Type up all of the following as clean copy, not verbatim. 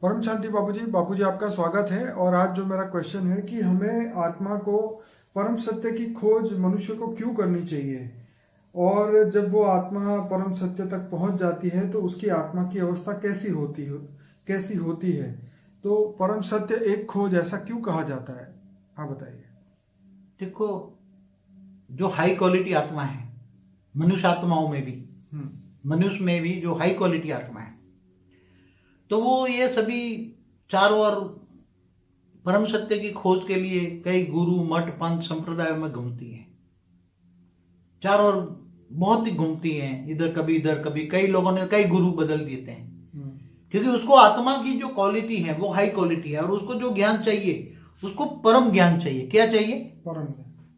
परम शांति बाबूजी आपका स्वागत है। और आज जो मेरा क्वेश्चन है कि हमें आत्मा को परम सत्य की खोज मनुष्य को क्यों करनी चाहिए, और जब वो आत्मा परम सत्य तक पहुंच जाती है तो उसकी आत्मा की अवस्था कैसी होती है। तो परम सत्य एक खोज ऐसा क्यों कहा जाता है, आप बताइए। देखो, जो हाई क्वालिटी आत्मा है, मनुष्य आत्माओं में भी, मनुष्य में भी जो हाई क्वालिटी आत्मा है, तो वो ये सभी चारों ओर परम सत्य की खोज के लिए कई गुरु मठ पंथ संप्रदायों में घूमती है। चारों ओर बहुत ही घूमती हैं, इधर कभी कई लोगों ने कई गुरु बदल देते हैं, क्योंकि उसको आत्मा की जो क्वालिटी है वो हाई क्वालिटी है, और उसको जो ज्ञान चाहिए उसको परम ज्ञान चाहिए। क्या चाहिए?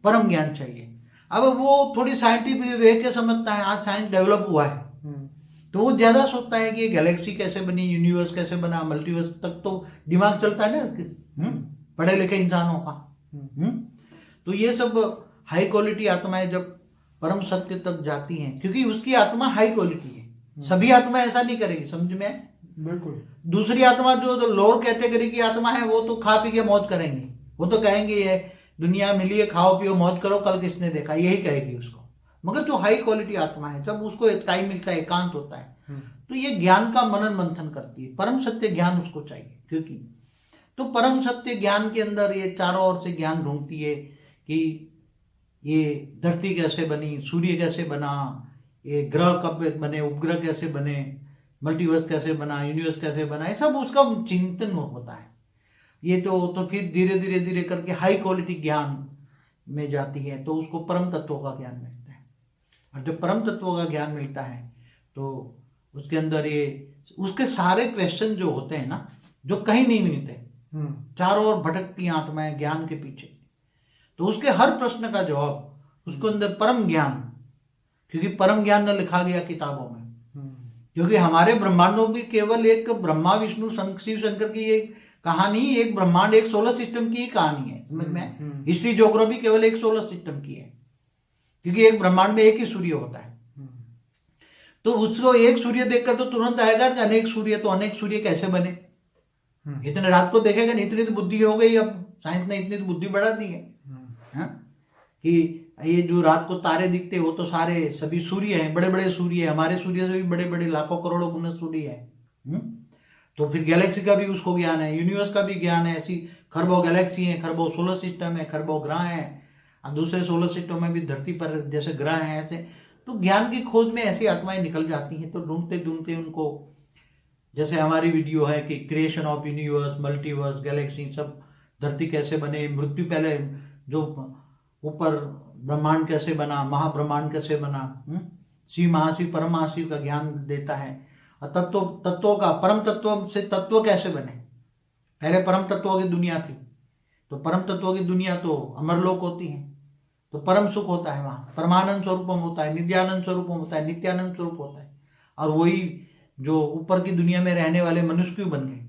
परम ज्ञान चाहिए। अब वो थोड़ी साइंटिफिक वे के समझता है, आज साइंस डेवलप हुआ है, तो वो ज्यादा सोचता है कि गैलेक्सी कैसे बनी, यूनिवर्स कैसे बना, मल्टीवर्स तक तो दिमाग चलता है ना पढ़े लिखे इंसानों का। तो ये सब हाई क्वालिटी आत्माएं जब परम सत्य तक जाती हैं, क्योंकि उसकी आत्मा हाई क्वालिटी है। सभी आत्मा ऐसा नहीं करेगी, समझ में? बिल्कुल। दूसरी आत्मा जो लोअर कैटेगरी की आत्मा है वो तो खा पी के मौज करेंगे, वो तो कहेंगे ये दुनिया मिली है, खाओ पियो मौज करो, कल किसने देखा, यही कहेगी उसको। मगर जो हाई क्वालिटी आत्मा है, जब उसको टाइम मिलता है, एकांत होता है, तो ये ज्ञान का मनन मंथन करती है। परम सत्य ज्ञान उसको चाहिए, क्योंकि तो परम सत्य ज्ञान के अंदर ये चारों ओर से ज्ञान ढूंढती है कि ये धरती कैसे बनी, सूर्य कैसे बना, ये ग्रह कब बने, उपग्रह कैसे बने, मल्टीवर्स कैसे बना, यूनिवर्स कैसे बना, ये सब उसका चिंतन होता है। ये तो फिर धीरे धीरे करके हाई क्वालिटी ज्ञान में जाती है, तो उसको परम तत्वों का ज्ञान मिलता है। और जब परम तत्वों का ज्ञान मिलता है तो उसके अंदर ये उसके सारे क्वेश्चन जो होते हैं ना, जो कहीं नहीं मिलते, चारों ओर भटकती आत्माएं ज्ञान के पीछे, तो उसके हर प्रश्न का जवाब उसको अंदर परम ज्ञान, क्योंकि परम ज्ञान न लिखा गया किताबों में, क्योंकि हमारे ब्रह्मांडों भी केवल एक ब्रह्मा विष्णु शिव शंकर की एक कहानी, एक ब्रह्मांड, एक सोलर सिस्टम की ही कहानी है, समझ में? हिस्ट्री ज्योग्राफी केवल एक सोलर सिस्टम की है, क्योंकि एक ब्रह्मांड में एक ही सूर्य होता है। तो उसको एक सूर्य देखकर तो तुरंत आएगा कि अनेक सूर्य, तो अनेक सूर्य कैसे बने? इतने रात को देखेगा नहीं, इतनी तो बुद्धि हो गई, अब साइंस ने इतनी तो बुद्धि बढ़ा दी है कि ये जो रात को तारे दिखते वो तो सारे सभी सूर्य हैं, बड़े बड़े सूर्य है, हमारे सूर्य से भी बड़े बड़े लाखों करोड़ों गुना सूर्य है। तो फिर गैलेक्सी का भी उसको ज्ञान है, यूनिवर्स का भी ज्ञान है, ऐसी खरबों गैलेक्सी है, खरबों सोलर सिस्टम है, खरबों ग्रह है, और दूसरे सोलर सिस्टम में भी धरती पर जैसे ग्रह हैं ऐसे। तो ज्ञान की खोज में ऐसी आत्माएं निकल जाती हैं, तो ढूंढते ढूंढते उनको, जैसे हमारी वीडियो है कि creation of universe, multiverse, Galaxy, सब धरती कैसे बने, मृत्यु पहले जो ऊपर ब्रह्मांड कैसे बना, महाब्रह्मांड कैसे बना, शिव महाशिव परम महाशिव का ज्ञान देता है। और तत्वों का, परम तत्व से तत्व कैसे बने। पहले परम तत्वों की दुनिया थी, तो परम तत्वों की दुनिया तो अमरलोक होती है, तो परम सुख होता है, वहां परमानंद स्वरूपम होता है, नित्यानंद स्वरूपम होता है, नित्यानंद स्वरूप होता है। और वही जो ऊपर की दुनिया में रहने वाले मनुष्य क्यों बन गए?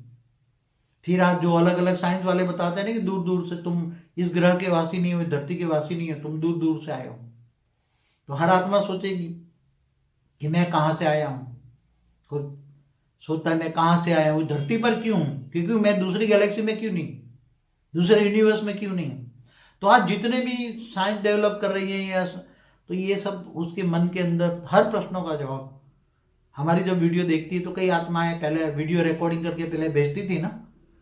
फिर आज जो अलग अलग साइंस वाले बताते हैं ना कि दूर दूर से, तुम इस ग्रह के वासी नहीं हो, धरती के वासी नहीं हो, तुम दूर दूर से आए हो। तो हर आत्मा सोचेगी कि मैं कहां से आया हूं। कोई सोचता है मैं कहां से आया हूं, धरती पर क्यों हूं, क्योंकि मैं दूसरी गैलेक्सी में क्यों नहीं, दूसरे यूनिवर्स में क्यों नहीं। तो आज जितने भी साइंस डेवलप कर रही है या, तो ये सब उसके मन के अंदर हर प्रश्नों का जवाब। हमारी जब वीडियो देखती है तो कई आत्माएं पहले वीडियो रिकॉर्डिंग करके पहले भेजती थी ना,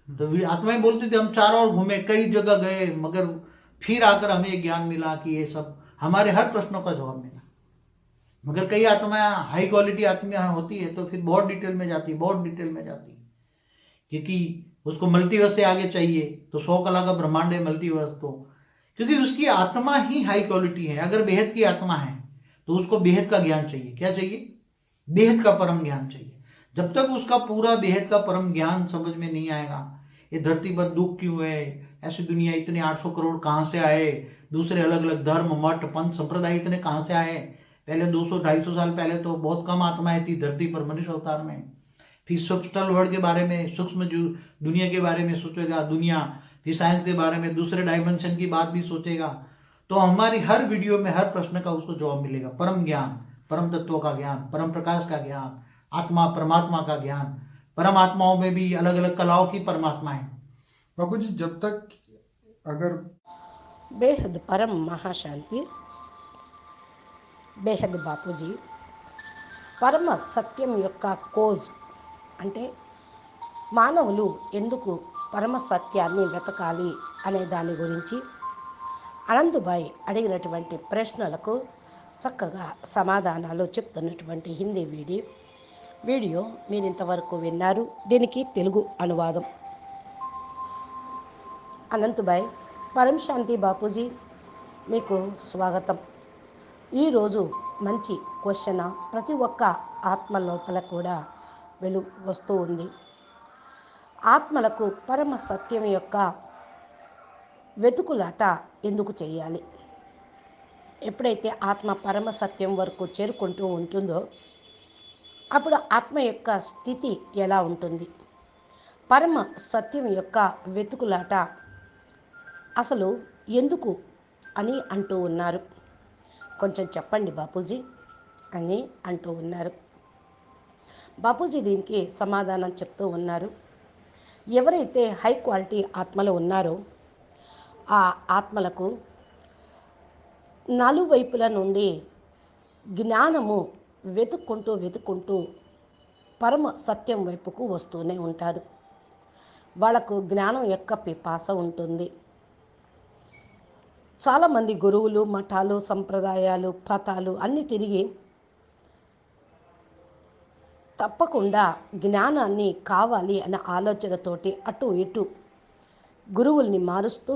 तो आत्माएं बोलती थी हम चारों ओर घूमे, कई जगह गए, मगर फिर आकर हमें ज्ञान मिला कि ये सब हमारे हर प्रश्नों का जवाब मिला। मगर कई आत्माएं हाई क्वालिटी आत्मा होती है तो फिर बहुत डिटेल में जाती है, क्योंकि उसको मल्टीवर्स से आगे चाहिए, तो 100 कला का ब्रह्मांड है मल्टीवर्स, तो क्योंकि उसकी आत्मा ही हाई क्वालिटी है। अगर बेहद की आत्मा है तो उसको बेहद का ज्ञान चाहिए। क्या चाहिए? बेहद का परम ज्ञान चाहिए। जब तक उसका पूरा बेहद का परम ज्ञान समझ में नहीं आएगा, ये धरती पर दुख क्यों है, ऐसी दुनिया इतने 800 करोड़ कहां से आए, दूसरे अलग अलग धर्म मठ पंथ संप्रदाय इतने कहां से आए। पहले 200-250 साल पहले तो बहुत कम आत्माएं थी धरती पर मनुष्य अवतार में। फिर सब्स्टल वर्ल्ड के बारे में, सूक्ष्म दुनिया के बारे में सोचेगा दुनिया, फिर साइंस के बारे में, दूसरे डायमेंशन की बात भी सोचेगा। तो हमारी हर वीडियो में हर प्रश्न का उसको जवाब मिलेगा। परम ज्ञान, परम तत्वों का ज्ञान, परम प्रकाश का ज्ञान, आत्मा परमात्मा का ज्ञान, परमात्माओं में भी अलग अलग कलाओं की परमात्मा है। बापू जी, जब तक अगर బేహద్ పరం మహాశాంతి బేహద్ బాపూజీ పరమ సత్యం యొక్క కోజ్ అంటే మానవులు ఎందుకు పరమ సత్యాన్ని వెతకాలి అనే దాని గురించి అనంతుభాయ్ అడిగినటువంటి ప్రశ్నలకు చక్కగా సమాధానాలు చెప్తున్నటువంటి హిందీ వీడియో మీరు ఇంతవరకు విన్నారు. దీనికి తెలుగు అనువాదం. అనంతుభాయ్, పరం శాంతి బాపూజీ, మీకు స్వాగతం. ఈరోజు మంచి క్వశ్చన్ ప్రతి ఒక్క ఆత్మ లోపల కూడా వస్తూ ఉంది. ఆత్మలకు పరమ సత్యం యొక్క వెతుకులాట ఎందుకు చేయాలి? ఎప్పుడైతే ఆత్మ పరమ సత్యం వరకు చేరుకుంటూ ఉంటుందో అప్పుడు ఆత్మ యొక్క స్థితి ఎలా ఉంటుంది? పరమ సత్యం యొక్క వెతుకులాట అసలు ఎందుకు అని అంటూ ఉన్నారు. కొంచెం చెప్పండి బాపూజీ అని అంటూ ఉన్నారు. బాపూజీ దీనికి సమాధానం చెప్తూ ఉన్నారు. ఎవరైతే హై క్వాలిటీ ఆత్మలు ఉన్నారో ఆ ఆత్మలకు నలువైపుల నుండి జ్ఞానము వెతుక్కుంటూ పరమ సత్యం వైపుకు వస్తూనే ఉంటారు. వాళ్ళకు జ్ఞానం యొక్క పిపాస ఉంటుంది. చాలామంది గురువులు, మఠాలు, సంప్రదాయాలు, పథాలు అన్నీ తిరిగి తప్పకుండా జ్ఞానాన్ని కావాలి అనే ఆలోచనతోటి అటు ఇటు గురువుల్ని మారుస్తూ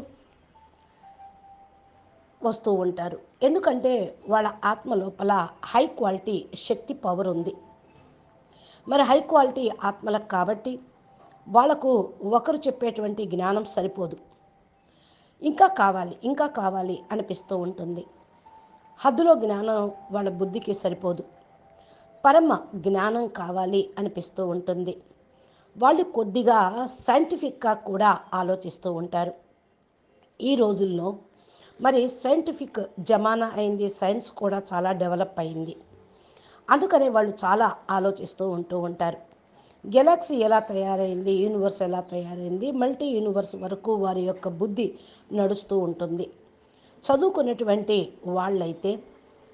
వస్తూ ఉంటారు. ఎందుకంటే వాళ్ళ ఆత్మ లోపల హై క్వాలిటీ శక్తి పవర్ ఉంది. మరి హై క్వాలిటీ ఆత్మలకు కాబట్టి వాళ్ళకు ఒకరు చెప్పేటువంటి జ్ఞానం సరిపోదు. ఇంకా కావాలి అనిపిస్తూ ఉంటుంది. హద్దులో జ్ఞానం వాళ్ళ బుద్ధికి సరిపోదు. పరమ జ్ఞానం కావాలి అనిపిస్తూ ఉంటుంది. వాళ్ళు కొద్దిగా సైంటిఫిక్గా కూడా ఆలోచిస్తూ ఉంటారు. ఈ రోజుల్లో మరి సైంటిఫిక్ జమానా అయింది. సైన్స్ కూడా చాలా డెవలప్ అయింది. అందుకనే వాళ్ళు చాలా ఆలోచిస్తూ ఉంటారు. గెలాక్సీ ఎలా తయారైంది, యూనివర్స్ ఎలా తయారైంది, మల్టీ యూనివర్స్ వరకు వారి యొక్క బుద్ధి నడుస్తూ ఉంటుంది. చదువుకున్నటువంటి వాళ్ళైతే,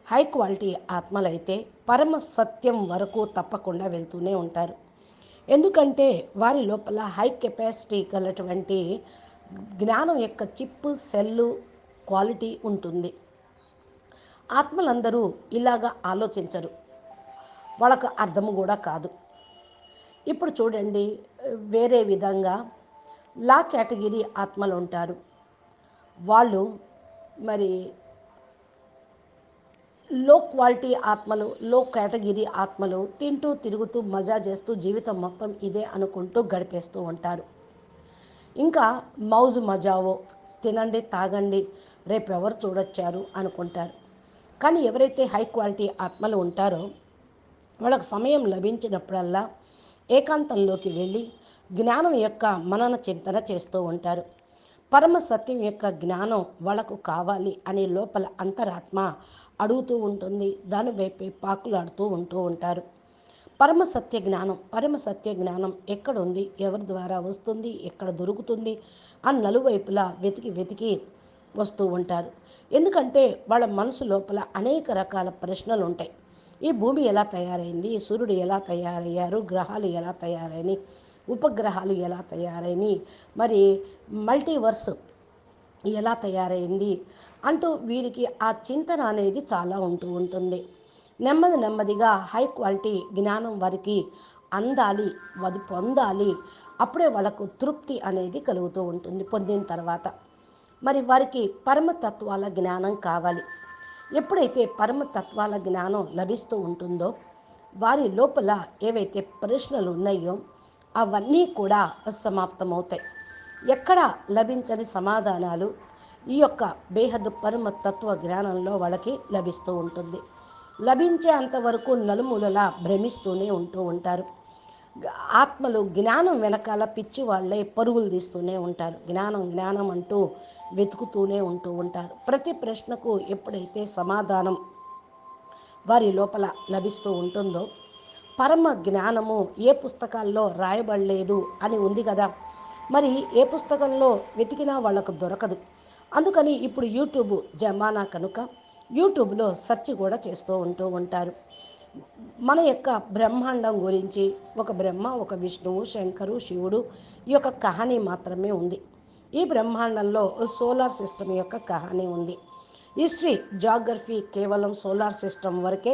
హై క్వాలిటీ ఆత్మలైతే పరమ సత్యం వరకు తప్పకుండా వెళ్తూనే ఉంటారు. ఎందుకంటే వారి లోపల హై కెపాసిటీ గలటువంటి జ్ఞానం యొక్క చిప్పు, సెల్లు క్వాలిటీ ఉంటుంది. ఆత్మలందరూ ఇలాగా ఆలోచించరు. వాళ్ళకు అర్థం కూడా కాదు. ఇప్పుడు చూడండి, వేరే విధంగా లా కేటగిరీ ఆత్మలు ఉంటారు. వాళ్ళు మరి లో క్వాలిటీ ఆత్మలు, లో కేటగిరీ ఆత్మలు తింటూ తిరుగుతూ మజా చేస్తూ జీవితం మొత్తం ఇదే అనుకుంటూ గడిపేస్తూ ఉంటారు. ఇంకా మౌజు మజావో, తినండి తాగండి, రేపు ఎవరు చూడొచ్చారు అనుకుంటారు. కానీ ఎవరైతే హై క్వాలిటీ ఆత్మలు ఉంటారో వాళ్ళకు సమయం లభించినప్పుడల్లా ఏకాంతంలోకి వెళ్ళి జ్ఞానం యొక్క మనన చింతన చేస్తూ ఉంటారు. పరమ సత్యం యొక్క జ్ఞానం వాళ్ళకు కావాలి అనే లోపల అంతరాత్మ అడుగుతూ ఉంటుంది. దాని వైపే పాకులాడుతూ ఉంటారు. పరమ సత్య జ్ఞానం ఎక్కడుంది, ఎవరి ద్వారా వస్తుంది, ఎక్కడ దొరుకుతుంది అని నలువైపులా వెతికి వస్తూ ఉంటారు. ఎందుకంటే వాళ్ళ మనసు లోపల అనేక రకాల ప్రశ్నలు ఉంటాయి. ఈ భూమి ఎలా తయారైంది, సూర్యుడు ఎలా తయారయ్యారు, గ్రహాలు ఎలా తయారైనవి, ఉపగ్రహాలు ఎలా తయారైనవి, మరి మల్టీవర్స్ ఎలా తయారైంది అంటూ వీరికి ఆ చింతన అనేది చాలా ఉంటుంది. నెమ్మదిగా హై క్వాలిటీ జ్ఞానం వారికి అందాలి, అది పొందాలి. అప్పుడే వాళ్ళకు తృప్తి అనేది కలుగుతూ ఉంటుంది. పొందిన తర్వాత మరి వారికి పరమతత్వాల జ్ఞానం కావాలి. ఎప్పుడైతే పరమతత్వాల జ్ఞానం లభిస్తూ ఉంటుందో వారి లోపల ఏవైతే ప్రశ్నలు ఉన్నాయో అవన్నీ కూడా సమాప్తమవుతాయి. ఎక్కడ లభించని సమాధానాలు ఈ యొక్క బేహద్ పరమతత్వ జ్ఞానంలో వాళ్ళకి లభిస్తూ ఉంటుంది. లభించే అంతవరకు నలుమూలలా భ్రమిస్తూనే ఉంటారు. ఆత్మలు జ్ఞానం వెనకాల పిచ్చి వాళ్ళే పరుగులు తీస్తూనే ఉంటారు. జ్ఞానం అంటూ వెతుకుతూనే ఉంటారు. ప్రతి ప్రశ్నకు ఎప్పుడైతే సమాధానం వారి లోపల లభిస్తూ ఉంటుందో పరమ జ్ఞానము ఏ పుస్తకాల్లో రాయబడలేదు అని ఉంది కదా. మరి ఏ పుస్తకంలో వెతికినా వాళ్ళకు దొరకదు. అందుకని ఇప్పుడు యూట్యూబ్ జమానా కనుక యూట్యూబ్లో సెర్చ్ కూడా చేస్తూ ఉంటారు. మన యొక్క బ్రహ్మాండం గురించి ఒక బ్రహ్మ, ఒక విష్ణువు, శంకరు, శివుడు ఈ యొక్క కహానీ మాత్రమే ఉంది. ఈ బ్రహ్మాండంలో సోలార్ సిస్టమ్ యొక్క కహానీ ఉంది. హిస్టరీ, జాగ్రఫీ కేవలం సోలార్ సిస్టమ్ వరకే.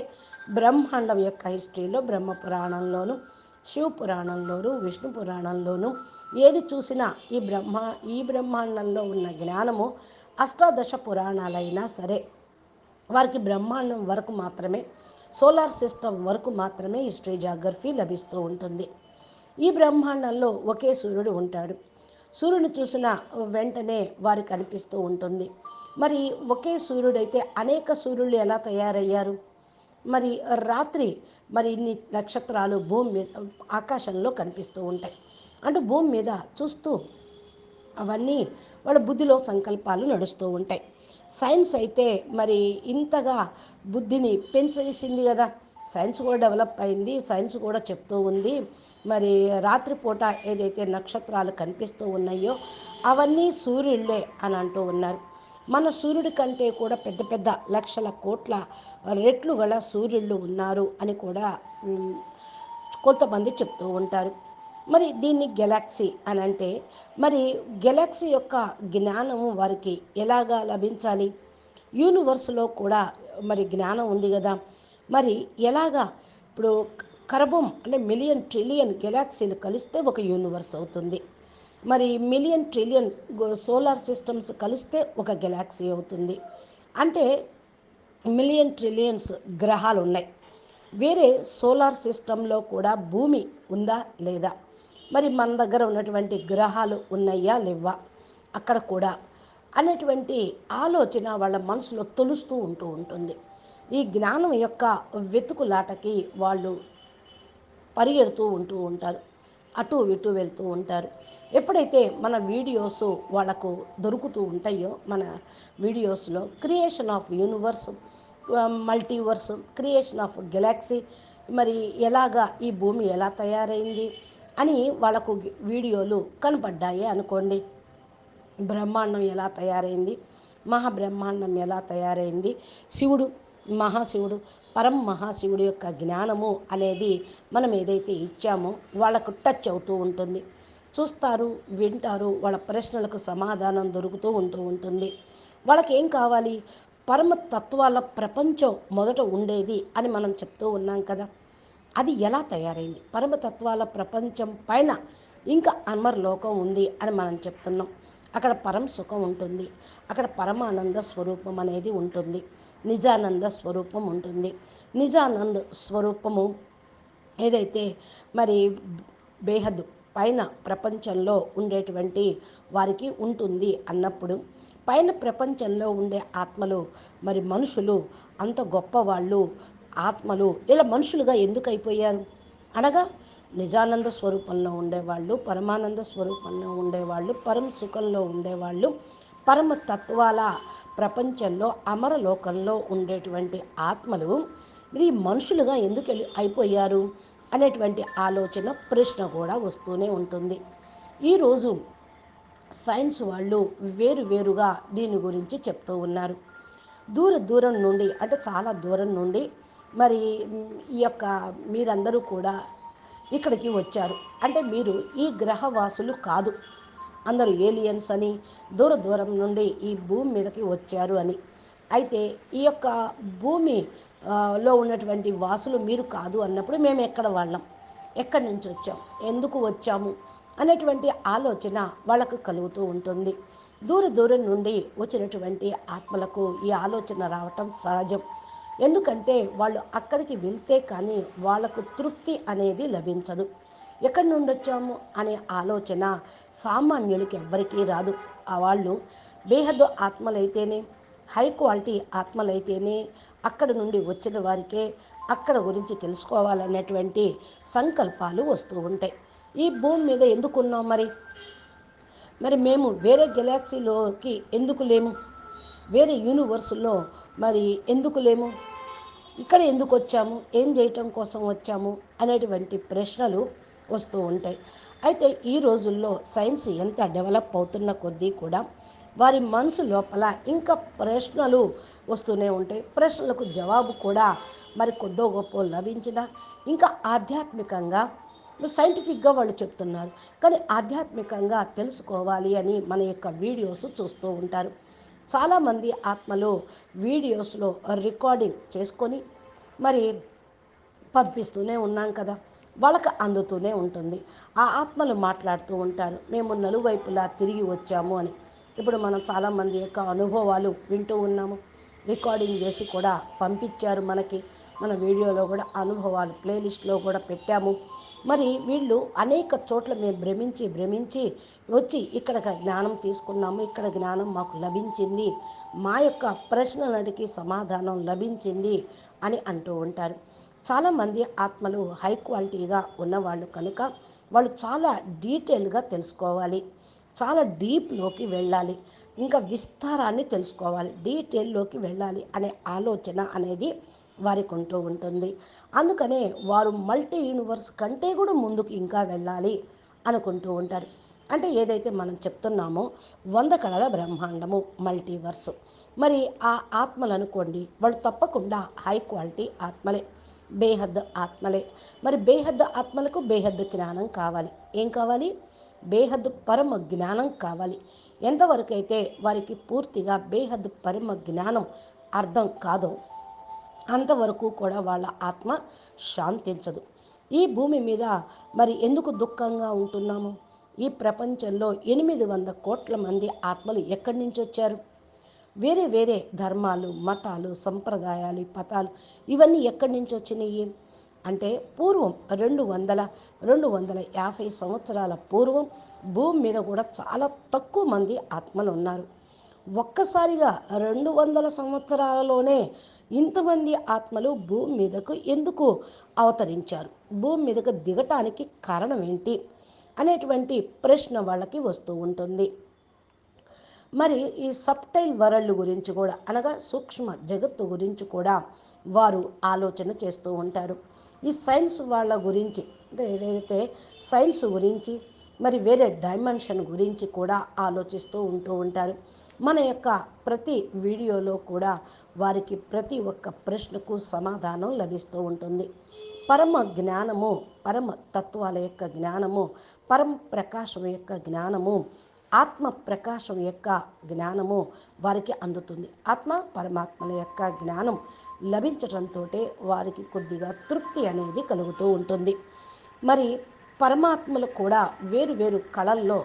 బ్రహ్మాండం యొక్క హిస్టరీలో బ్రహ్మ పురాణంలోను, శివ పురాణంలోను, విష్ణు పురాణంలోను ఏది చూసినా ఈ బ్రహ్మాండంలో ఉన్న జ్ఞానము అష్టాదశ పురాణాలైనా సరే వారికి బ్రహ్మాండం వరకు మాత్రమే, సోలార్ సిస్టమ్ వరకు మాత్రమే హిస్టరీ, జాగ్రఫీ లభిస్తూ ఉంటుంది. ఈ బ్రహ్మాండంలో ఒకే సూర్యుడు ఉంటాడు. సూర్యుని చూసిన వెంటనే వారికి అనిపిస్తూ ఉంటుంది, మరి ఒకే సూర్యుడైతే అనేక సూర్యులు ఎలా తయారయ్యారు? మరి రాత్రి మరి ఇన్ని నక్షత్రాలు భూమి మీద ఆకాశంలో కనిపిస్తూ ఉంటాయి. అంటే భూమి మీద చూస్తూ అవన్నీ వాళ్ళ బుద్ధిలో సంకల్పాలు నడుస్తూ ఉంటాయి. సైన్స్ అయితే మరి ఇంతగా బుద్ధిని పెంచేసింది కదా. సైన్స్ కూడా డెవలప్ అయింది, సైన్స్ కూడా చెప్తూ ఉంది. మరి రాత్రిపూట ఏదైతే నక్షత్రాలు కనిపిస్తూ ఉన్నాయో అవన్నీ సూర్యుళ్ళే అని అంటూ ఉన్నారు. మన సూర్యుడి కంటే కూడా పెద్ద పెద్ద లక్షల కోట్ల రెట్లు గల సూర్యుళ్ళు ఉన్నారు అని కూడా కొంతమంది చెప్తూ ఉంటారు. మరి దీన్ని గెలాక్సీ అని అంటే, మరి గెలాక్సీ యొక్క జ్ఞానము వారికి ఎలాగా లభించాలి? యూనివర్స్లో కూడా మరి జ్ఞానం ఉంది కదా. మరి ఎలాగా ఇప్పుడు కరబం అంటే మిలియన్ ట్రిలియన్ గెలాక్సీలు కలిస్తే ఒక యూనివర్స్ అవుతుంది. మరి మిలియన్ ట్రిలియన్ సోలార్ సిస్టమ్స్ కలిస్తే ఒక గెలాక్సీ అవుతుంది. అంటే మిలియన్ ట్రిలియన్స్ గ్రహాలు ఉన్నాయి. వేరే సోలార్ సిస్టంలో కూడా భూమి ఉందా లేదా, మరి మన దగ్గర ఉన్నటువంటి గ్రహాలు ఉన్నాయా లేవా అక్కడ కూడా అనేటువంటి ఆలోచన వాళ్ళ మనసులో తొలుస్తూ ఉంటుంది. ఈ జ్ఞానం యొక్క వెతుకులాటకి వాళ్ళు పరిగెడుతూ ఉంటారు, అటు ఇటు వెళ్తూ ఉంటారు. ఎప్పుడైతే మన వీడియోస్ వాళ్ళకు దొరుకుతూ ఉంటాయో, మన వీడియోస్లో creation of universe, multiverse, creation of Galaxy, మరి ఎలాగా ఈ భూమి ఎలా తయారైంది అని వాళ్ళకు వీడియోలు కనపడ్డాయి అనుకోండి. బ్రహ్మాండం ఎలా తయారైంది, మహాబ్రహ్మాండం ఎలా తయారైంది, శివుడు, మహాశివుడు, పరం మహాశివుడు యొక్క జ్ఞానము అనేది మనం ఏదైతే ఇచ్చామో వాళ్ళకు టచ్ అవుతూ ఉంటుంది. చూస్తారు, వింటారు, వాళ్ళ ప్రశ్నలకు సమాధానం దొరుకుతూ ఉంటుంది. వాళ్ళకి ఏం కావాలి? పరమ తత్వాల ప్రపంచం మొదట ఉండేది అని మనం చెప్తూ ఉన్నాం కదా. అది ఎలా తయారైంది? పరమతత్వాల ప్రపంచం పైన ఇంకా అమర్లోకం ఉంది అని మనం చెప్తున్నాం. అక్కడ పరం సుఖం ఉంటుంది, అక్కడ పరమానంద స్వరూపం అనేది ఉంటుంది, నిజానంద స్వరూపం ఉంటుంది. నిజానంద స్వరూపము ఏదైతే మరి బేహద్ పైన ప్రపంచంలో ఉండేటువంటి వారికి ఉంటుంది అన్నప్పుడు, పైన ప్రపంచంలో ఉండే ఆత్మలు, మరి మనుషులు అంత గొప్పవాళ్ళు ఆత్మలు ఇలా మనుషులుగా ఎందుకు అయిపోయారు అనగా, నిజానంద స్వరూపంలో ఉండేవాళ్ళు, పరమానంద స్వరూపంలో ఉండేవాళ్ళు, పరమ సుఖంలో ఉండేవాళ్ళు, పరమ తత్వాల ప్రపంచంలో అమరలోకంలో ఉండేటువంటి ఆత్మలు ఇది మనుషులుగా ఎందుకు అయిపోయారు అనేటువంటి ఆలోచన, ప్రశ్న కూడా వస్తూనే ఉంటుంది. ఈరోజు సైన్స్ వాళ్ళు వేరుగా దీని గురించి చెప్తూ ఉన్నారు. దూరం నుండి అంటే చాలా దూరం నుండి మరి ఈ యొక్క మీరందరూ కూడా ఇక్కడికి వచ్చారు అంటే మీరు ఈ గ్రహవాసులు కాదు, అందరూ ఏలియన్స్ అని దూరం నుండి ఈ భూమి మీదకి వచ్చారు అని. అయితే ఈ యొక్క భూమి లో ఉన్నటువంటి వాసులు మీరు కాదు అన్నప్పుడు మేము ఎక్కడ వాళ్ళం, ఎక్కడి నుంచి వచ్చాం, ఎందుకు వచ్చాము అనేటువంటి ఆలోచన వాళ్ళకు కలుగుతూ ఉంటుంది. దూరం నుండి వచ్చినటువంటి ఆత్మలకు ఈ ఆలోచన రావటం సహజం. ఎందుకంటే వాళ్ళు అక్కడికి వెళ్తే కానీ వాళ్ళకు తృప్తి అనేది లభించదు. ఎక్కడి నుండి వచ్చాము అనే ఆలోచన సామాన్యులకి ఎవ్వరికీ రాదు. ఆ వాళ్ళు బేహద్దు ఆత్మలైతేనే, హై క్వాలిటీ ఆత్మలైతేనే అక్కడ నుండి వచ్చిన వారికే అక్కడ గురించి తెలుసుకోవాలనేటువంటి సంకల్పాలు వస్తూ ఉంటాయి. ఈ భూమి మీద ఎందుకున్నాం మరి మేము వేరే గెలాక్సీలోకి ఎందుకు లేము, వేరే యూనివర్సులో మరి ఎందుకు లేము? ఇక్కడ ఎందుకు వచ్చాము, ఏం చేయటం కోసం వచ్చాము అనేటువంటి ప్రశ్నలు వస్తూ ఉంటాయి. అయితే ఈ రోజుల్లో సైన్స్ ఎంత డెవలప్ అవుతున్న కొద్దీ కూడా వారి మనసు లోపల ఇంకా ప్రశ్నలు వస్తూనే ఉంటాయి. ప్రశ్నలకు జవాబు కూడా మరి కొద్దో గొప్ప లభించిన ఇంకా ఆధ్యాత్మికంగా సైంటిఫిక్గా వాళ్ళు చెప్తున్నారు, కానీ ఆధ్యాత్మికంగా తెలుసుకోవాలి అని మన యొక్క వీడియోస్ చూస్తూ ఉంటారు. చాలామంది ఆత్మలు వీడియోస్లో రికార్డింగ్ చేసుకొని మరి పంపిస్తూనే ఉన్నాం కదా, వాళ్ళకి అందుతూనే ఉంటుంది. ఆ ఆత్మలు మాట్లాడుతూ ఉంటారు, మేము నలువైపులా తిరిగి వచ్చాము అని. ఇప్పుడు మనం చాలామంది యొక్క అనుభవాలు వింటూ ఉన్నాము, రికార్డింగ్ చేసి కూడా పంపించారు మనకి. మన వీడియోలో కూడా అనుభవాలు ప్లేలిస్ట్లో కూడా పెట్టాము. మరి వీళ్ళు అనేక చోట్ల మేము భ్రమించి వచ్చి ఇక్కడ జ్ఞానం తీసుకున్నాము, ఇక్కడ జ్ఞానం మాకు లభించింది, మా యొక్క ప్రశ్నలకి సమాధానం లభించింది అని అంటూ ఉంటారు. చాలామంది ఆత్మలు హై క్వాలిటీగా ఉన్నవాళ్ళు కనుక వాళ్ళు చాలా డీటెయిల్గా తెలుసుకోవాలి, చాలా డీప్లోకి వెళ్ళాలి, ఇంకా విస్తారాన్ని తెలుసుకోవాలి, డీటెయిల్లోకి వెళ్ళాలి అనే ఆలోచన అనేది వారికి ఉంటూ ఉంటుంది. అందుకనే వారు మల్టీ యూనివర్స్ కంటే కూడా ముందుకు ఇంకా వెళ్ళాలి అనుకుంటూ ఉంటారు. అంటే ఏదైతే మనం చెప్తున్నామో 100 కళల బ్రహ్మాండము మల్టీవర్సు. మరి ఆ ఆత్మలు అనుకోండి, వాళ్ళు తప్పకుండా హై క్వాలిటీ ఆత్మలే, బేహద్ ఆత్మలే. మరి బేహద్ ఆత్మలకు బేహద్ జ్ఞానం కావాలి. ఏం కావాలి? బేహద్ పరమ జ్ఞానం కావాలి. ఎంతవరకైతే వారికి పూర్తిగా బేహద్ పరమ జ్ఞానం అర్థం కాదో అంతవరకు కూడా వాళ్ళ ఆత్మ శాంతించదు. ఈ భూమి మీద మరి ఎందుకు దుఃఖంగా ఉంటున్నాము? ఈ ప్రపంచంలో 800 కోట్ల మంది ఆత్మలు ఎక్కడి నుంచి వచ్చారు? వేరే వేరే ధర్మాలు, మతాలు, సంప్రదాయాలు, పతాలు ఇవన్నీ ఎక్కడి నుంచి వచ్చినాయి అంటే పూర్వం 250 సంవత్సరాల పూర్వం భూమి మీద కూడా చాలా తక్కువ మంది ఆత్మలు ఉన్నారు. ఒక్కసారిగా 200 సంవత్సరాలలోనే ఇంతమంది ఆత్మలు భూమి మీదకు ఎందుకు అవతరించారు, భూమి మీదకు దిగటానికి కారణం ఏంటి అనేటువంటి ప్రశ్న వాళ్ళకి వస్తూ ఉంటుంది. మరి ఈ సబ్టైల్ వరల్డ్ గురించి కూడా, అనగా సూక్ష్మ జగత్తు గురించి కూడా వారు ఆలోచన చేస్తూ ఉంటారు. ఈ సైన్స్ వాళ్ళ గురించి, అంటే ఏదైతే సైన్స్ గురించి మరి వేరే డైమెన్షన్ గురించి కూడా ఆలోచిస్తూ ఉంటూ ఉంటారు. మన యొక్క ప్రతి వీడియోలో కూడా వారికి ప్రతి ఒక్క ప్రశ్నకు సమాధానం లభిస్తూ ఉంటుంది. పరమ జ్ఞానము, పరమ తత్వాల యొక్క జ్ఞానము, పరమ ప్రకాశం యొక్క జ్ఞానము, ఆత్మ ప్రకాశం యొక్క జ్ఞానము వారికి అందుతుంది. ఆత్మ పరమాత్మల యొక్క జ్ఞానం లభించటంతో వారికి కొద్దిగా తృప్తి అనేది కలుగుతూ ఉంటుంది. మరి పరమాత్మలు కూడా వేరు వేరు కళల్లో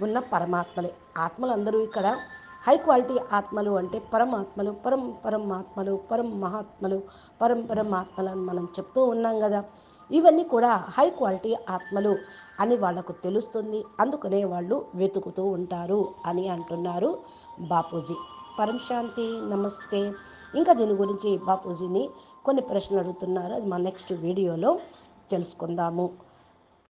ఉన్న పరమాత్మలే. ఆత్మలందరూ ఇక్కడ హై క్వాలిటీ ఆత్మలు అంటే పరమాత్మలు, పరమాత్మలు, మహాత్మలు, పరమాత్మలు అని మనం చెప్తూ ఉన్నాం కదా. ఇవన్నీ కూడా హై క్వాలిటీ ఆత్మలు అని వాళ్లకు తెలుస్తుంది. అందుకనే వాళ్ళు వెతుకుతూ ఉంటారు అని అంటున్నారు బాపూజీ. పరం శాంతి. నమస్తే. ఇంకా దీని గురించి బాపూజీని కొన్ని ప్రశ్నలు అడుగుతున్నారు, అది మా నెక్స్ట్ వీడియోలో తెలుసుకుందాము.